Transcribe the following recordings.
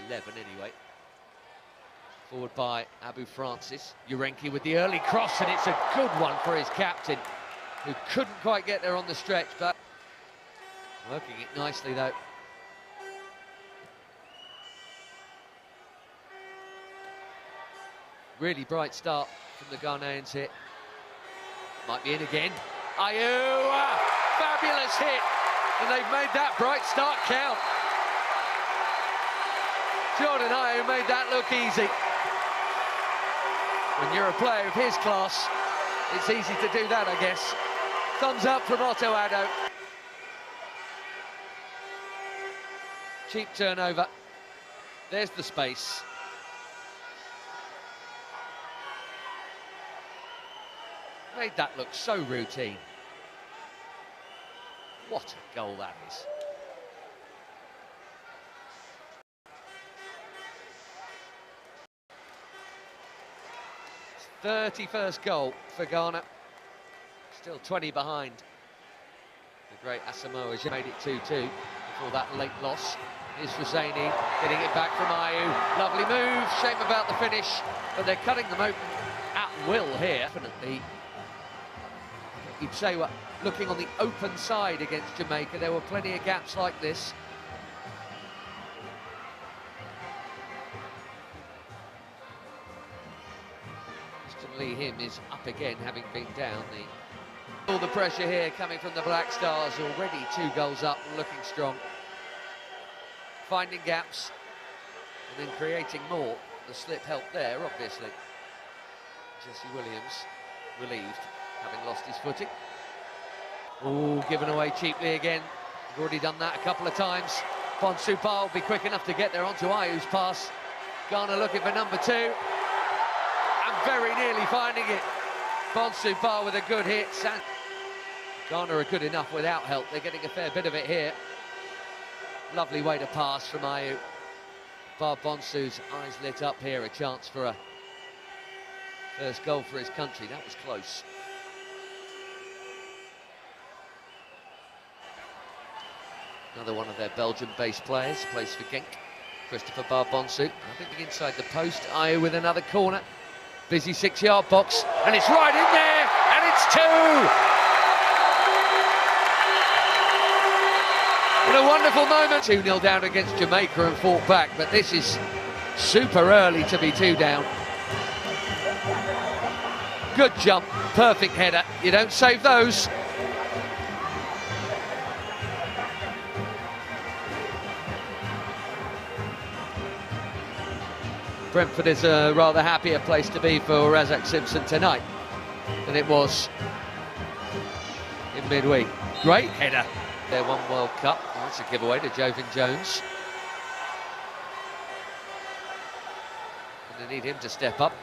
11 anyway. Forward by Abu Francis. Urenki with the early cross, and it's a good one for his captain, who couldn't quite get there on the stretch, but working it nicely though. Really bright start from the Ghanaians here. Might be in again. Ayew, fabulous hit, and they've made that bright start count. Jordan Ayew made that look easy. When you're a player of his class, it's easy to do that, I guess. Thumbs up from Otto Addo. Cheap turnover. There's the space. Made that look so routine. What a goal that is. It's 31st goal for Ghana. Still 20 behind. The great Asamoah made it 2-2 before that late loss. Here's Husseini getting it back from Ayew. Lovely move, shame about the finish, but they're cutting them open at will here. Definitely, you'd say we're looking on the open side against Jamaica. There were plenty of gaps like this. Lee Him is up again, having been down. All the pressure here coming from the Black Stars, already 2 goals up and looking strong. Finding gaps and then creating more. The slip helped there, obviously. Jesse Williams relieved, having lost his footing. Oh, given away cheaply again. We've already done that a couple of times. Bonsupa will be quick enough to get there onto Ayew's pass. Ghana looking for number 2. And very nearly finding it. Bonsupa with a good hit. Ghana are good enough without help. They're getting a fair bit of it here. Lovely way to pass from Ayew. Bar Bonsu's eyes lit up here. A chance for a first goal for his country. That was close. Another one of their Belgian-based players, plays for Genk, Christopher Barbonsu. I think inside the post, Ayew with another corner. Busy 6-yard box, and it's right in there, and it's 2! What a wonderful moment. 2-0 down against Jamaica and fought back, but this is super early to be 2 down. Good jump, perfect header. You don't save those. Brentford is a rather happier place to be for Razak Simpson tonight than it was in midweek. Great header. Their one World Cup. That's a giveaway to Jovan Jones. And they need him to step up.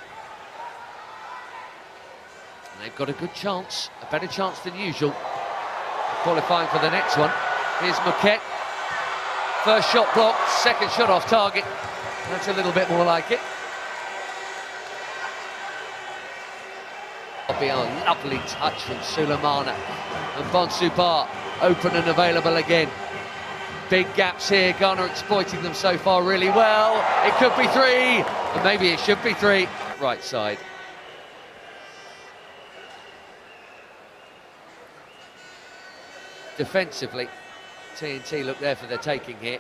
And they've got a good chance, a better chance than usual, qualifying for the next one. Here's Moquette. First shot blocked, second shot off target. That's a little bit more like it. It'll be a lovely touch from Sulemana. And Bonsupa open and available again. Big gaps here, Ghana exploiting them so far really well. It could be 3, and maybe it should be 3. Right side. Defensively, TNT look there for the taking here.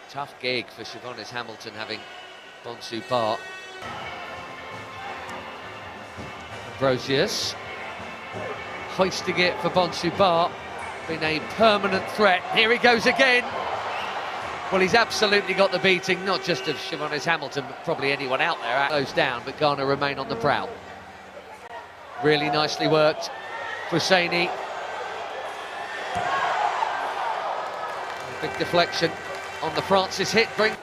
Tough gig for Sivonis Hamilton having Bonsupa. Ambrosius hoisting it for Bonsupa, been a permanent threat. Here he goes again. Well, he's absolutely got the beating, not just of Sivonis Hamilton, but probably anyone out there. Goes down, but Ghana remain on the prowl. Really nicely worked. Husseini. Big deflection on the Francis hit. And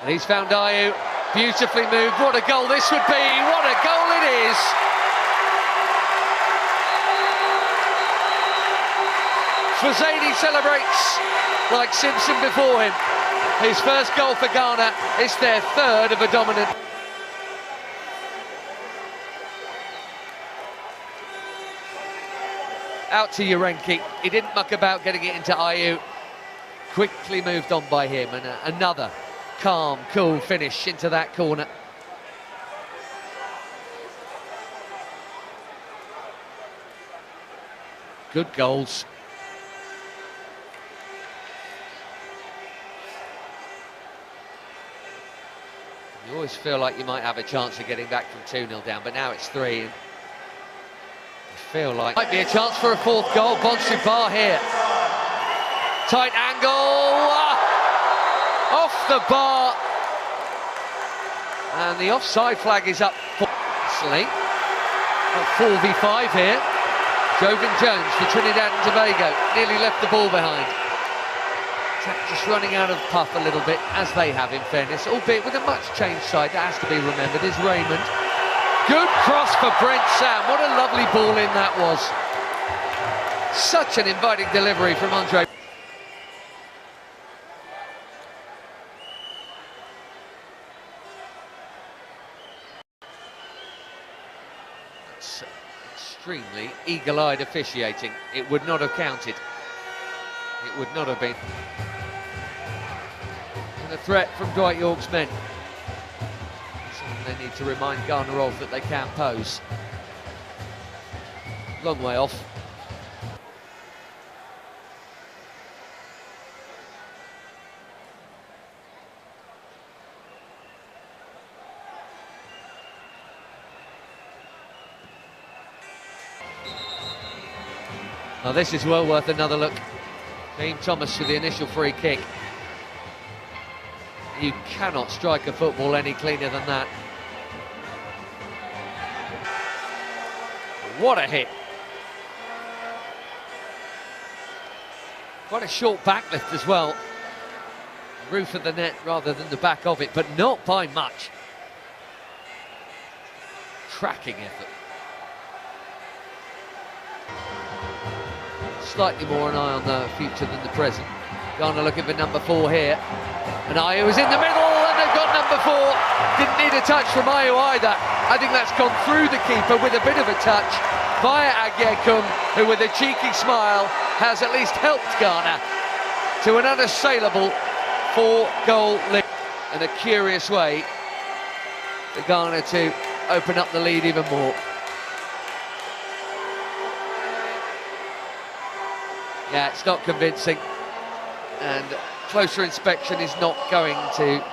he's found Ayew. Beautifully moved. What a goal this would be. What a goal it is. Husseini celebrates like Simpson before him. His first goal for Ghana. It's their 3rd of a dominant. Out to Urenki. He didn't muck about getting it into Ayew. quickly moved on by him, and another calm, cool finish into that corner. Good goals. You always feel like you might have a chance of getting back from 2-0 down, but now it's 3. And you feel like might be a chance for a 4th goal. Bonsu Bar here. Tight angle. Off the bar. And the offside flag is up for Slate. 4v5 here. Jovan Jones for Trinidad and Tobago. Nearly left the ball behind. Just running out of puff a little bit, as they have in fairness, albeit with a much changed side that has to be remembered, is Raymond. Good cross for Brent Sam. What a lovely ball in that was. Such an inviting delivery from Andre. That's extremely eagle-eyed officiating. It would not have counted. It would not have been. And a threat from Dwight York's men. Something they need to remind Ghana of, that they can pose. Long way off. Now this is well worth another look. James Thomas with the initial free kick. You cannot strike a football any cleaner than that. What a hit. Quite a short backlift as well. Roof of the net rather than the back of it, but not by much. Tracking effort. Slightly more an eye on the future than the present. Ghana looking for number 4 here. And Ayew is in the middle, and they've got number 4. Didn't need a touch from Ayew either. I think that's gone through the keeper with a bit of a touch via Agyekum, who with a cheeky smile has at least helped Ghana to an unassailable 4-goal lead. In a curious way for Ghana to open up the lead even more. Yeah, it's not convincing, and closer inspection is not going to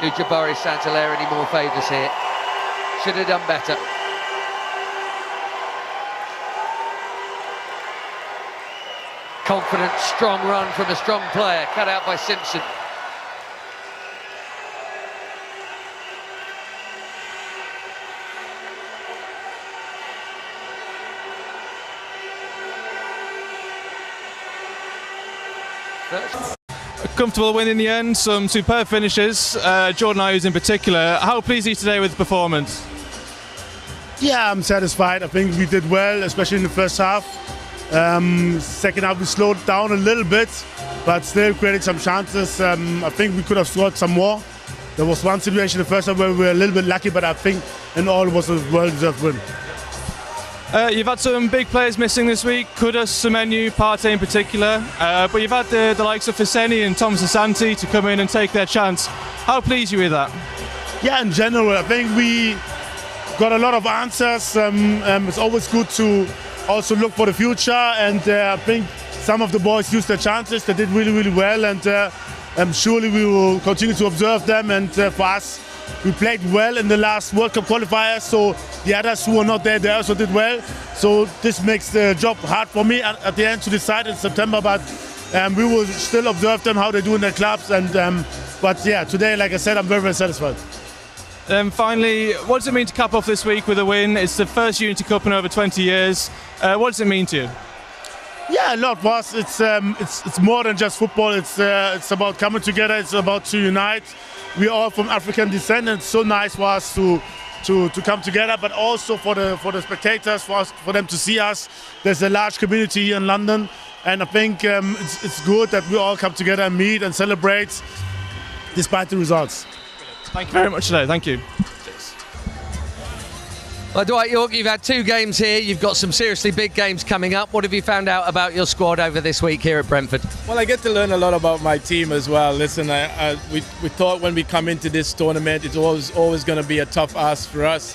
do Jabari Santallaire any more favours here. Should have done better. Confident, strong run from a strong player, cut out by Simpson. A comfortable win in the end, some superb finishes, Jordan Ayew's in particular. How pleased are you today with the performance? Yeah, I'm satisfied. I think we did well, especially in the first half. Second half we slowed down a little bit, but still created some chances. I think we could have scored some more. There was one situation in the first half where we were a little bit lucky, but I think in all it was a well-deserved win. You've had some big players missing this week, Kudus, Semenyo, Partey in particular, but you've had the likes of Faseni and Thomas Asante to come in and take their chance. How pleased are you with that? Yeah, in general, I think we got a lot of answers. It's always good to also look for the future, and I think some of the boys used their chances. They did really, really well, and surely we will continue to observe them. And for us, we played well in the last World Cup qualifiers, so the others who are not there, they also did well. So this makes the job hard for me at the end to decide in September, but we will still observe them, how they do in their clubs. But yeah, today, like I said, I'm very, very satisfied. Finally, what does it mean to cap off this week with a win? It's the first Unity Cup in over 20 years. What does it mean to you? Yeah, a lot for us. It's more than just football. It's about coming together. It's about to unite. We're all from African descent, and it's so nice for us to come together, but also for the spectators, for them to see us. There's a large community here in London, and I think it's good that we all come together and meet and celebrate despite the results. Thank you very much today. Thank you. Well, Dwight York, you've had 2 games here. You've got some seriously big games coming up. What have you found out about your squad over this week here at Brentford? Well, I get to learn a lot about my team as well. Listen, we thought when we come into this tournament, it's always going to be a tough ask for us,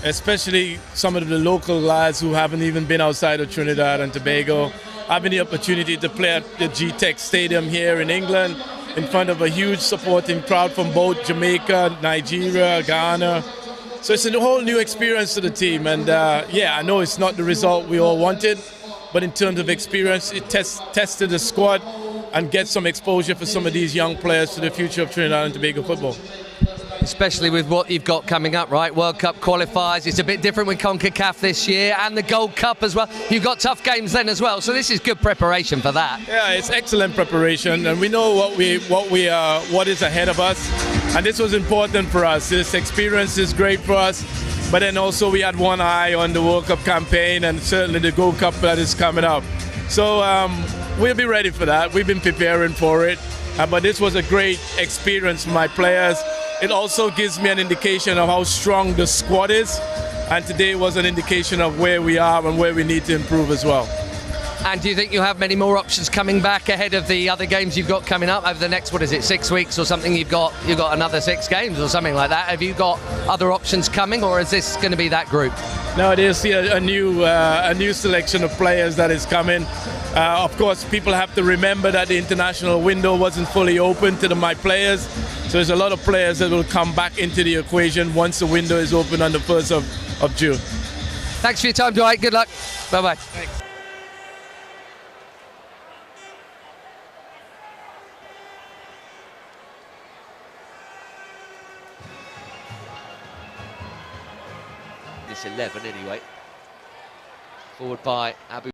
especially some of the local lads who haven't even been outside of Trinidad and Tobago. Having the opportunity to play at the G-Tech Stadium here in England in front of a huge supporting crowd from both Jamaica, Nigeria, Ghana. So it's a whole new experience to the team, and yeah, I know it's not the result we all wanted, but in terms of experience, it tested the squad and get some exposure for some of these young players to the future of Trinidad and Tobago football. Especially with what you've got coming up, right? World Cup qualifiers. It's a bit different with CONCACAF this year, and the Gold Cup as well. You've got tough games then as well, so this is good preparation for that. Yeah, it's excellent preparation, and we know what is ahead of us, and this was important for us. This experience is great for us, but then also we had one eye on the World Cup campaign and certainly the Gold Cup that is coming up. So we'll be ready for that. We've been preparing for it, but this was a great experience for my players. It also gives me an indication of how strong the squad is, and today was an indication of where we are and where we need to improve as well. And do you think you'll have many more options coming back ahead of the other games you've got coming up over the next, 6 weeks or something? You've got another 6 games or something like that. Have you got other options coming, or is this going to be that group? No, there's a new selection of players that is coming. Of course, people have to remember that the international window wasn't fully open to my players. So there's a lot of players that will come back into the equation once the window is open on the 1st of June. Thanks for your time, Dwight. Good luck. Bye-bye. Thanks. This 11 anyway. Forward by Abu.